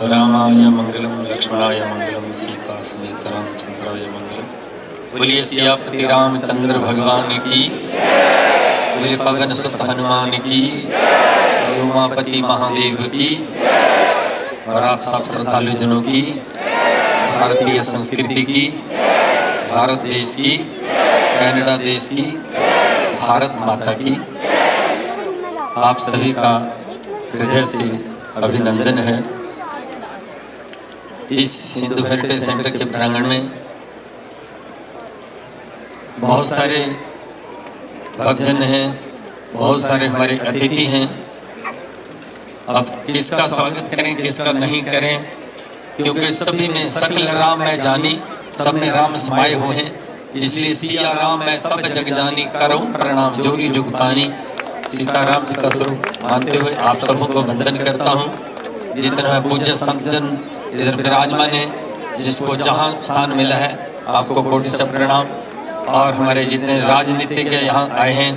रामाय मंगलम लक्ष्मणाय मंगलम सीता समेत रामचंद्राय मंगलम। बोलिए सियापति रामचंद्र भगवान की, बोलिए पवन सुत हनुमान की, उमापति महादेव की, और आप सब श्रद्धालु जनों की, भारतीय संस्कृति की, भारत देश की, कनाडा देश की, भारत माता की आप सभी का हृदय से अभिनंदन है। इस हिंदू हेरिटेज सेंटर के प्रांगण में बहुत सारे भक्तजन हैं, बहुत सारे हमारे अतिथि हैं। अब किसका स्वागत करें किसका नहीं करें, क्योंकि सभी में सकल राम मैं जानी, सब में राम समाये हुए हैं। इसलिए सिया राम मैं सब जग जानी, करो प्रणाम जोगी जुग पानी। सीताराम जी का स्वरूप मानते हुए आप सबों को वंदन करता हूँ। जितना पूज्य संतजन इधर विराजमान है, जिसको जहाँ स्थान मिला है आपको कोटि से प्रणाम। और हमारे जितने राजनीति के यहाँ आए हैं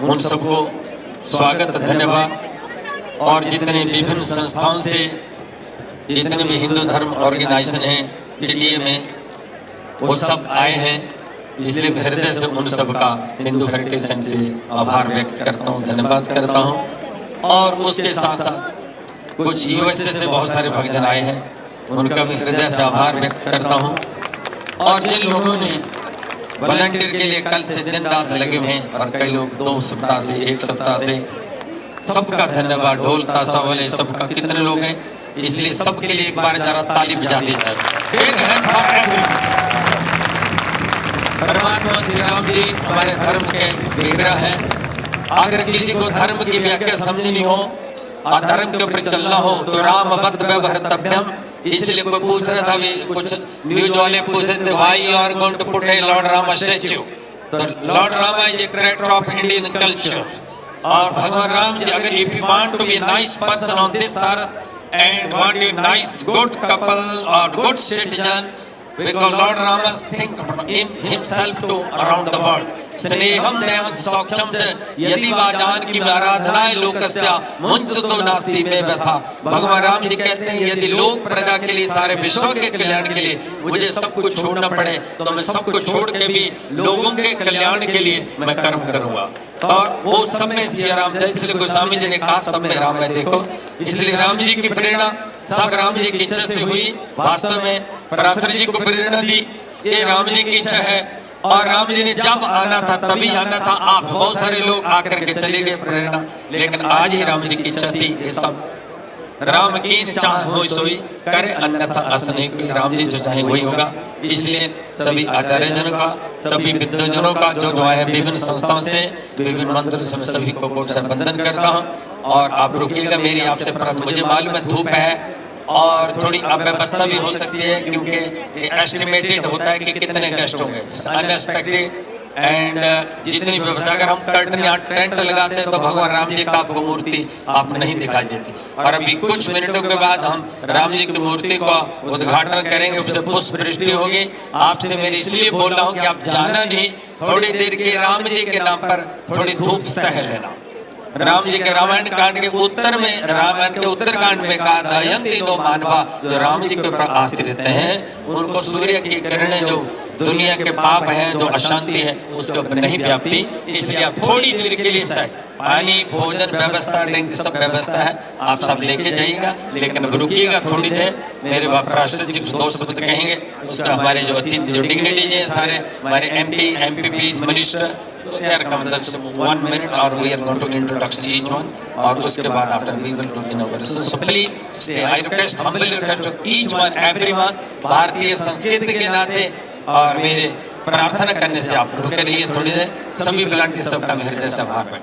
उन सबको स्वागत धन्यवाद। और जितने विभिन्न संस्थाओं से जितने भी हिंदू धर्म ऑर्गेनाइजेशन हैं PTA में, वो सब आए हैं। इसलिए हृदय से उन सब का हिंदू हेरिटेज सेंटर से आभार व्यक्त करता हूँ, धन्यवाद करता हूँ। और उसके साथ साथ कुछ USA से बहुत सारे भक्तजन आए हैं, उनका भी हृदय से आभार व्यक्त करता हूँ। और जिन लोगों ने वॉलंटियर के लिए कल से दिन रात लगे हुए हैं, और कई लोग 2 सप्ताह से 1 सप्ताह से, सबका धन्यवाद। ढोल ताशा वाले सबका कितने लोग हैं, इसलिए सबके लिए एक बार जरा ताली बजा दी जाए। परमात्मा श्री राम जी हमारे धर्म के विग्रह हैं। अगर किसी को धर्म की व्याख्या समझनी हो, अधर्म के ऊपर चलना हो, तो राम बद्ध व्यवहर्तव्यम। इसलिए कोई पूछ रहा था, भी कुछ न्यूज वाले पूछ रहे थे, why you are going to put a Lord Rama statue. तो Lord Rama is a character of Indian culture. और भगवान राम जी, अगर if you want to be a nice person on this earth and want a nice good couple or good citizen, because Lord Rama think himself to around the world. स्नेहम देवं सौख्यम च यदि वाजान की आराधनाएं लोकस्या मुंच तो नास्ति में व्यथा। भगवान राम जी कहते हैं, यदि लोक प्रजा के लिए, सारे विश्व के कल्याण के लिए मुझे सब कुछ छोड़ना पड़े, तो मैं सब कुछ छोड़ के भी लोगों के कल्याण के लिए मैं कर्म करूंगा। और वो सब में सिया राम जय। इसलिए गोस्वामी जी ने कहा सब में राम है। देखो, इसलिए राम जी की प्रेरणा सब राम जी की इच्छा से हुई। वास्तव में पराशर जी को प्रेरणा दी, ये राम जी की इच्छा है। और राम जी ने जब आना था तभी आना था। आप बहुत सारे लोग आकर के चले गए प्रेरणा, लेकिन आज ही राम जी की इच्छा थी। ये सब राम की चाह हो सोई करे, अन्यथा असने कोई। राम जी जो चाहे वही होगा। इसलिए सभी आचार्य जनों का, सभी विद्वजनों का जो आए हैं विभिन्न संस्थाओं से, विभिन्न मंत्रों से, मैं सभी को कोट से वंदन करता हूँ। और आप रुकिएगा, मेरी आपसे प्रार्थना। मुझे मालूम है धूप है और थोड़ी अव्यवस्था भी हो सकती है, क्योंकि एस्टिमेटेड होता है कि कितने गेस्ट होंगे, अनएक्सपेक्टेड। एंड जितनी व्यवस्था, अगर हम कर्टन या टेंट लगाते हैं तो भगवान राम जी का आपको मूर्ति आप नहीं दिखाई देती। और अभी कुछ मिनटों के बाद हम राम जी की मूर्ति का उद्घाटन करेंगे, उससे पुष्प वृष्टि होगी। आपसे मेरी इसलिए बोल रहा हूँ कि आप जाना नहीं, थोड़ी देर के राम जी के नाम पर थोड़ी धूप सह लेना। राम जी के रामायण कांड के उत्तर में, रामायण के उत्तर कांड में कहा, दयंती दो मानवा, जो राम जी के ऊपर आश्रित हैं, उनको सूर्य की किरणें, जो दुनिया के पाप हैं, जो अशांति है, उसके ऊपर नहीं व्याप्ति। इसलिए आप थोड़ी देर के लिए सही पानी, भोजन व्यवस्था, ड्रिंक सब व्यवस्था है, आप सब लेके जाइएगा। लेकिन रुकिएगा थोड़ी देर। मेरे पराशर जी 2 शब्द कहेंगे, उसका हमारे जो अतिथि जो डिग्निटीज हैं, सारे हमारे MP, MPPs, minister, they are come just 1 minute or we are going to introduction each one, और उसके बाद after we will do inauguration. So please stay. I request, humbly request to each one, everyone, भारतीय संस्कृति के नाते और मेरे प्रार्थना करने से आप रुके रहिए थोड़ी देर। सभी वॉलंटियर सबका हृदय से आभार।